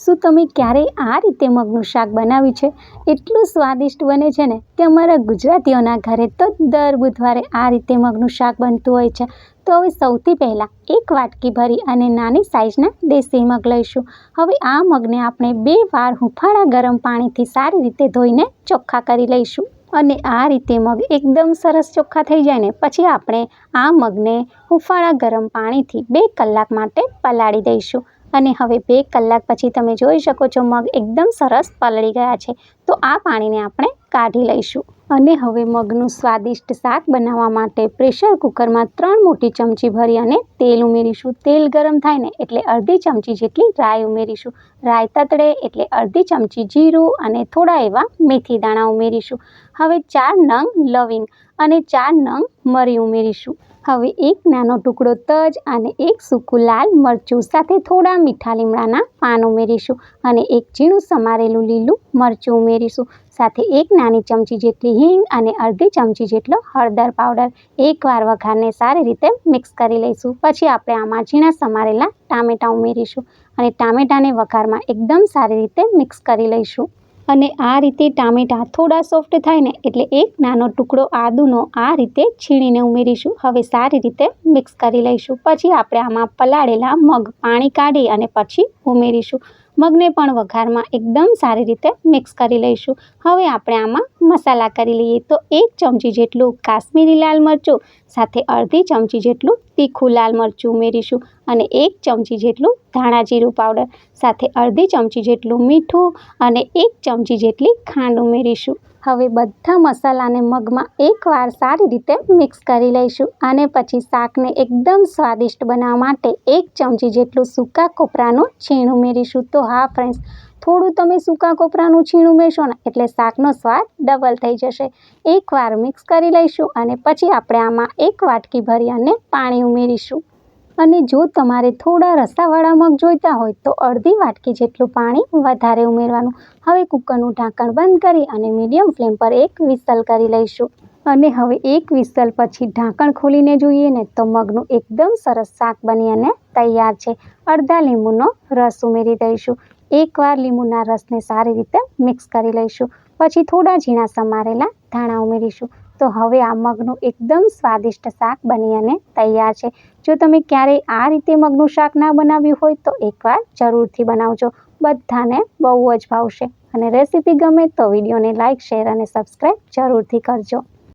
શું તમે ક્યારેય આ રીતે મગનું શાક બનાવ્યું છે? એટલું સ્વાદિષ્ટ બને છે ને કે અમારા ગુજરાતીઓના ઘરે તો દર બુધવારે આ રીતે મગનું શાક બનતું હોય છે. તો હવે સૌથી પહેલાં એક વાટકી ભરી અને નાની સાઇઝના દેશી મગ લઈશું. હવે આ મગને આપણે 2 વાર હૂંફાળા ગરમ પાણીથી સારી રીતે ધોઈને ચોખ્ખા કરી લઈશું. અને આ રીતે મગ એકદમ સરસ ચોખ્ખા થઈ જાય ને પછી આપણે આ મગને હૂંફાળા ગરમ પાણીથી 2 કલાક માટે પલાળી દઈશું. અને હવે 2 કલાક પછી તમે જોઈ શકો છો મગ એકદમ સરસ પલળી ગયા છે. તો આ પાણીને આપણે કાઢી લઈશું. અને હવે મગનું સ્વાદિષ્ટ શાક બનાવવા માટે પ્રેશર કુકરમાં 3 મોટી ચમચી ભરી અને તેલ ઉમેરીશું. તેલ ગરમ થાય ને એટલે અડધી ચમચી જેટલી રાઈ ઉમેરીશું. રાઈ તતડે એટલે અડધી ચમચી જીરું અને થોડા એવા મેથી દાણા ઉમેરીશું. હવે 4 નંગ લવિંગ અને 4 નંગ મરી ઉમેરીશું. હવે 1 નાનો ટુકડો તજ અને 1 સૂકું લાલ મરચું સાથે થોડા મીઠા લીમડાના પાન ઉમેરીશું. અને 1 ઝીણું સમારેલું લીલું મરચું ઉમેરીશું. સાથે 1 નાની ચમચી જેટલી હિંગ અને અડધી ચમચી જેટલો હળદર પાવડર. એકવાર વઘારને સારી રીતે મિક્સ કરી લઈશું. પછી આપણે આમાં ઝીણા સમારેલા ટામેટાં ઉમેરીશું અને ટામેટાને વઘારમાં એકદમ સારી રીતે મિક્સ કરી લઈશું. અને આ રીતે ટામેટાં થોડા સોફ્ટ થાય ને એટલે 1 નાનો ટુકડો આદુનો આ રીતે છીણીને ઉમેરીશું. હવે સારી રીતે મિક્સ કરી લઈશું. પછી આપણે આમાં પલાળેલા મગ પાણી કાઢી અને પછી ઉમેરીશું. મગને પણ વઘારમાં એકદમ સારી રીતે મિક્સ કરી લઈશું. હવે આપણે આમાં મસાલા કરી લઈએ. તો 1 ચમચી જેટલું કાશ્મીરી લાલ મરચું સાથે અડધી ચમચી જેટલું તીખું લાલ મરચું ઉમેરીશું. અને 1 ચમચી જેટલું ધાણા જીરું પાવડર સાથે અડધી ચમચી જેટલું મીઠું અને 1 ચમચી જેટલી ખાંડ ઉમેરીશું. હવે બધા મસાલાને મગમાં એકવાર સારી રીતે મિક્સ કરી લઈશું. અને પછી શાકને એકદમ સ્વાદિષ્ટ બનાવવા માટે 1 ચમચી જેટલું સૂકા કોપરાનું છીણ ઉમેરીશું. તો હા ફ્રેન્ડ્સ, થોડું તમે સૂકા કોપરાનું છીણ ઉમેરશો ને એટલે શાકનો સ્વાદ ડબલ થઈ જશે. એકવાર મિક્સ કરી લઈશું અને પછી આપણે આમાં 1 વાટકી ભરી અને પાણી ઉમેરીશું. અને જો તમારે થોડા રસાવાળા મગ જોઈતા હોય તો અડધી વાટકી જેટલું પાણી વધારે ઉમેરવાનું. હવે કુકરનું ઢાંકણ બંધ કરી અને મીડિયમ ફ્લેમ પર 1 વિસલ કરી લઈશું. અને હવે 1 વિસલ પછી ઢાંકણ ખોલીને જોઈએ ને તો મગનું એકદમ સરસ શાક બની અને તૈયાર છે. અડધા લીંબુનો રસ ઉમેરી દઈશું. એકવાર લીંબુના રસને સારી રીતે મિક્સ કરી લઈશું. પછી થોડા ઝીણા સમારેલા ધાણા ઉમેરીશું. તો હવે આ મગનું એકદમ સ્વાદિષ્ટ શાક બની અને તૈયાર છે. જો તમે ક્યારેય આ રીતે મગનું શાક ના બનાવ્યું હોય તો એકવાર જરૂરથી બનાવજો. બધાને બહુ જ ભાવશે. અને રેસીપી ગમે તો વિડીયોને લાઇક, શેર અને સબસ્ક્રાઈબ જરૂરથી કરજો.